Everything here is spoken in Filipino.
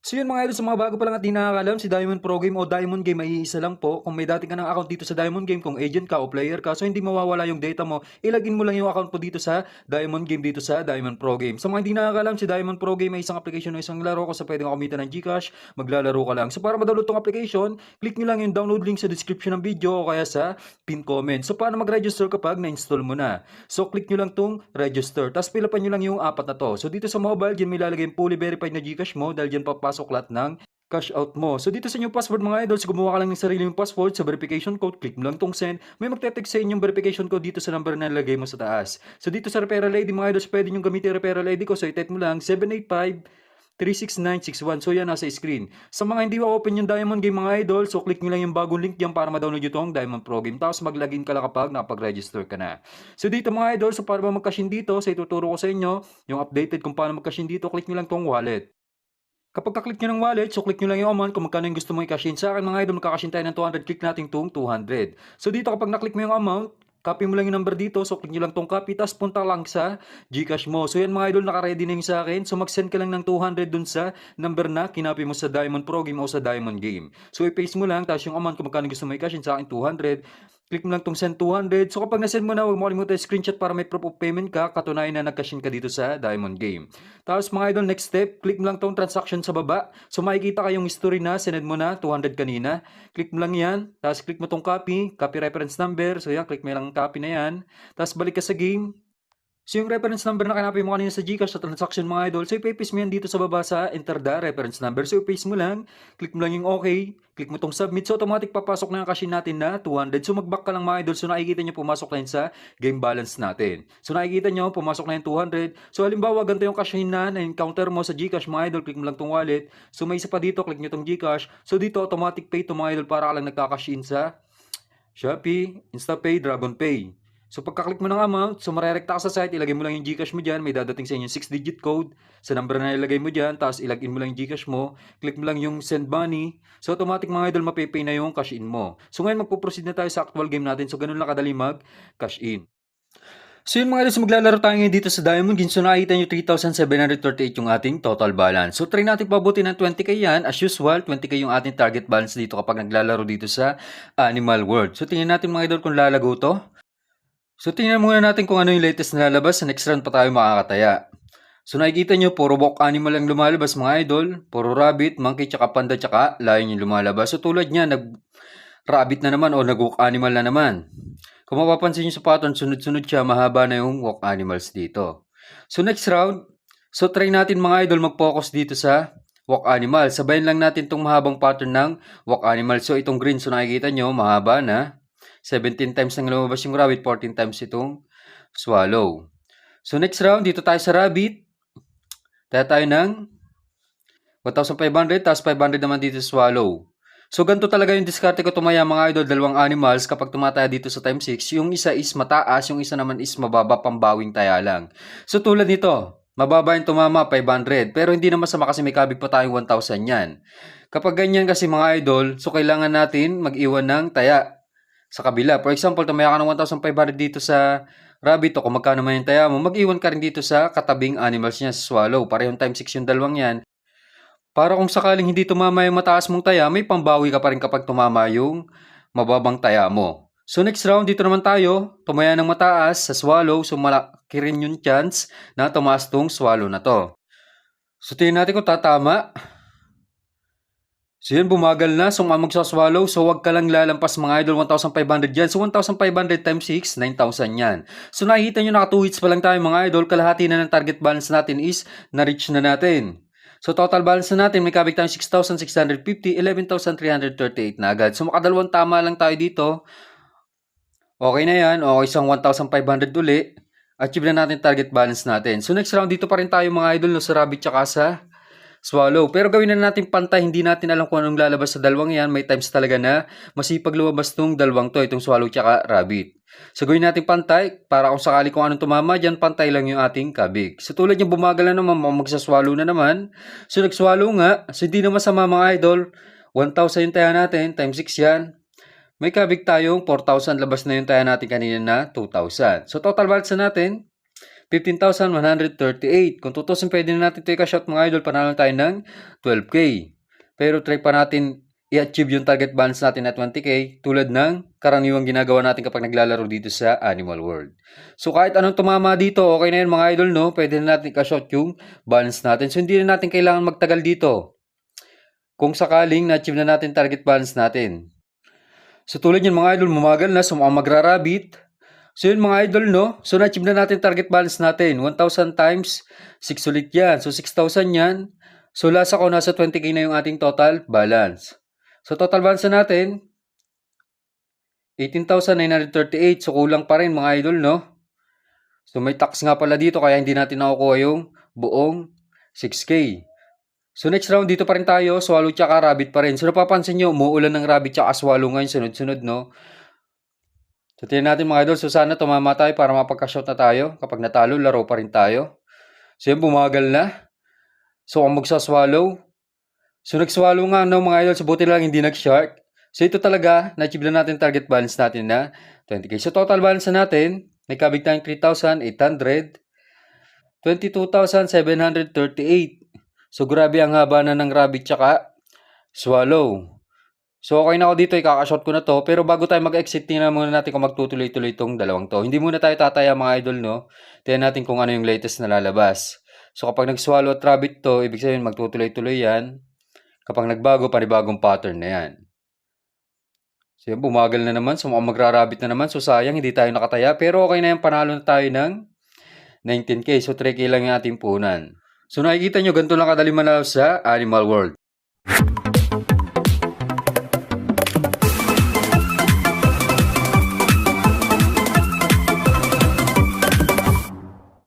So yun mga idol, sa mga bago pa lang at di nakakalam, si Diamond Pro Game o Diamond Game ay iisa lang po. Kung may dati ka ng account dito sa Diamond Game, kung agent ka o player ka, so hindi mawawala yung data mo, ilagin mo lang yung account mo dito sa Diamond Game dito sa Diamond Pro Game. Sa mga hindi nakakalam, si Diamond Pro Game ay isang application o isang laro kung sa pwede kumita ng Gcash, maglalaro ka lang. So para ma-download tong application, click nyo lang yung download link sa description ng video o kaya sa pin comment. So paano mag-register kapag na-install mo na? So click nyo lang tong register, tapos pilapan nyo lang yung apat na to. So dito sa mobile, dyan may lalagay yung fully verified na Gcash mo dahil dyan papasok lahat ng cash out mo. So dito sa inyong password mga idols, gumawa ka lang ng sarili mong password sa verification code, click mo lang tong send. May magte-text sa inyong verification code dito sa number na nilagay mo sa taas. So dito sa referral ID mga idols, pwede nyo gamitin yung referral ID ko. So i-type mo lang 785-36961. So yan nasa screen. Sa mga hindi open yung Diamond Game mga idol, so click nyo lang yung bagong link dyan para ma-download nyo itong Diamond Pro Game. Tapos mag-login ka lang kapag nakapag-register ka na. So dito mga idol, so para mag-cash in dito, so ituturo ko sa inyo yung updated kung paano mag-cash in dito, click nyo lang tong wallet. Kapag ka-click nyo ng wallet, so click nyo lang yung amount kung magkano yung gusto mo i-cash in. Sa akin mga idol, magka-cash in tayo ng 200, click natin itong 200. So dito kapag na-click mo yung amount, copy mo lang yung number dito, so click nyo lang tong copy, tapos punta lang sa Gcash mo. So yan mga idol, naka-ready na yung sa akin. So mag-send ka lang ng 200 dun sa number na kinopy mo sa Diamond Pro Game o sa Diamond Game. So i-paste mo lang, tapos yung amount kung magkano gusto mo i-cash in, sa akin 200. Click mo lang tong send 200. So kapag na-send mo na, huwag mo kalimutan screenshot para may proof of payment ka, katunayan na nag-cash in ka dito sa Diamond Game. Tapos mga idol, next step, click mo lang tong transaction sa baba. So makikita kayong history na, sinend mo na, 200 kanina. Click mo lang yan, tapos click mo tong copy, copy reference number. So yan, click mo lang copy na yan. Tapos balik ka sa game. So yung reference number na kinapay mo kanina sa Gcash sa transaction mga idol, so ipapaste mo yan dito sa baba sa enter the reference number. So ipaste mo lang, click mo lang yung okay, click mo tong submit. So automatic papasok na yung cash in natin na 200. So mag-back ka lang mga idol. So nakikita nyo pumasok na yun sa game balance natin. So nakikita nyo pumasok na yung 200. So halimbawa ganito yung cash in na na-encounter mo sa Gcash mga idol, click mo lang tong wallet. So may isa pa dito, click nyo tong Gcash. So dito automatic pay to mga idol para ka lang nagka-cash in sa Shopee, InstaPay, DragonPay. So pagka-click mo ng amount, so marerekta ka sa site, ilagay mo lang yung Gcash mo dyan, may dadating sa inyo 6-digit code sa number na ilagay mo dyan, tapos ilagin mo lang yung Gcash mo, click mo lang yung send money, so automatic mga idol mapipay na yung cash in mo. So ngayon magpo-proceed na tayo sa actual game natin, so ganun lang kadali mag-cash in. So yun mga idol, so maglalaro tayo ngayon dito sa Diamond Game. So nakita nyo 3,738 yung ating total balance. So try natin pabuti ng 20k yan. As usual, 20k yung ating target balance dito kapag naglalaro dito sa Animal World. So tingnan natin mga idol kung lalago to. So tingnan muna natin kung ano yung latest na lalabas. Sa next round pa tayo makakataya. So nakikita nyo, puro walk animal ang lumalabas mga idol. Puro rabbit, monkey, tsaka panda, tsaka lion yung lumalabas. So tulad niya, nag-rabbit na naman o nag-walk animal na naman. Kung mapapansin nyo sa pattern, sunod-sunod siya, mahaba na yung walk animals dito. So next round, so try natin mga idol mag-focus dito sa walk animal. Sabayin lang natin itong mahabang pattern ng walk animal. So itong green, so nakikita nyo, mahaba na. 17 times nang lumabas yung rabbit, 14 times itong swallow. So next round, dito tayo sa rabbit. Tayo ng 1,500, tapos 500 naman dito sa swallow. So ganito talaga yung diskarte ko tumaya mga idol, dalawang animals kapag tumataya dito sa time 6. Yung isa is mataas, yung isa naman is mababa, pambawing taya lang. So tulad nito, mababa yung tumama 500, pero hindi na masama kasi may kabig pa tayong 1,000 yan. Kapag ganyan kasi mga idol, so kailangan natin mag-iwan ng taya sa kabila. For example, tumaya ka ng 1,500 dito sa rabbit o kung magkano man yung taya mo, mag-iwan ka rin dito sa katabing animals niya sa swallow. Parehong time 6 yung dalawang yan. Para kung sakaling hindi tumama yung mataas mong taya, may pambawi ka pa rin kapag tumama yung mababang taya mo. So next round, dito naman tayo, tumaya ng mataas sa swallow, so malaki rin yung chance na tumaas tong swallow na to. So tingnan natin kung tatama. So yun, bumagal na, so magsaswallow, so wag ka lang lalampas mga idol, 1,500 yan. So 1,500 times 6, 9,000 yan. So nakikita nyo, naka 2 hits pa lang tayo mga idol, kalahati na ng target balance natin is na-reach na natin. So total balance na natin, may kabig tayong 6,650, 11,338 na agad. So makadalawang tama lang tayo dito. Okay na yan, o isang 1,500 uli. Achieve na natin target balance natin. So next round, dito pa rin tayo mga idol, no, sa rabbit tsaka sa swallow. Pero gawin na natin pantay, hindi natin alam kung anong lalabas sa dalawang yan. May times talaga na masipag lumabas tong dalawang to, itong swallow tsaka rabbit. So gawin natin pantay, para kung sakali kung anong tumama dyan, pantay lang yung ating kabig. So tulad yung bumagal na naman, magsaswallow na naman. So nagswallow nga, so hindi na masama mga idol. 1,000 yung taya natin, times 6 yan. May kabig tayong 4,000, labas na yung taya natin kanina na 2,000. So total balance na natin, 15,138. Kung tutusin, pwede na natin ito i-cash out mga idol. Panalo tayo ng 12K. Pero try pa natin i-achieve yung target balance natin na 20K tulad ng karaniwang ginagawa natin kapag naglalaro dito sa Animal World. So kahit anong tumama dito, okay na yun mga idol, no? Pwede na natin i-cash out yung balance natin. So hindi na natin kailangan magtagal dito kung sakaling na-achieve na natin target balance natin. So tulad yun mga idol, mumagal na, so mukhang magrarabit. So yun mga idol, no? So na-achieve na natin target balance natin. 1,000 times 6 ulit yan. So 6,000 yan. So last ako, nasa 20K na yung ating total balance. So total balance na natin, 18,938. So kulang pa rin mga idol, no? So may tax nga pala dito, kaya hindi natin nakukuha yung buong 6K. So next round, dito pa rin tayo, swallow tsaka rabbit pa rin. So napapansin nyo, umuulan ng rabbit tsaka swallow ngayon, sunod-sunod, no? So tingnan natin mga idol, so sana tumama tayo para mapagka-shot na tayo. Kapag natalo, laro pa rin tayo. So yun, bumagal na. So kung magsaswallow, so nag-swallow nga, no mga idol, so buti lang hindi nag-shark. So ito talaga, na-achieve na natin target balance natin na 20K. So total balance na natin, may kabig tayong 3,800, 22,738. So grabe ang haba na ng rabbit tsaka swallow. So okay na ako dito, ikakashot ko na to. Pero bago tayo mag-exit, tingnan muna natin kung magtutuloy-tuloy itong dalawang to. Hindi muna tayo tataya mga idol, no? Tingnan natin kung ano yung latest na lalabas. So kapag nag-swallow at rabbit to, ibig sabihin magtutuloy-tuloy yan. Kapag nagbago, panibagong pattern na yan. So yan, bumagal na naman. So magrarabit na naman. So sayang, hindi tayo nakataya. Pero okay na yan, panalo na tayo ng 19K. So 3K lang yung ating punan. So nakikita nyo, ganito lang kadali manalo sa Animal World.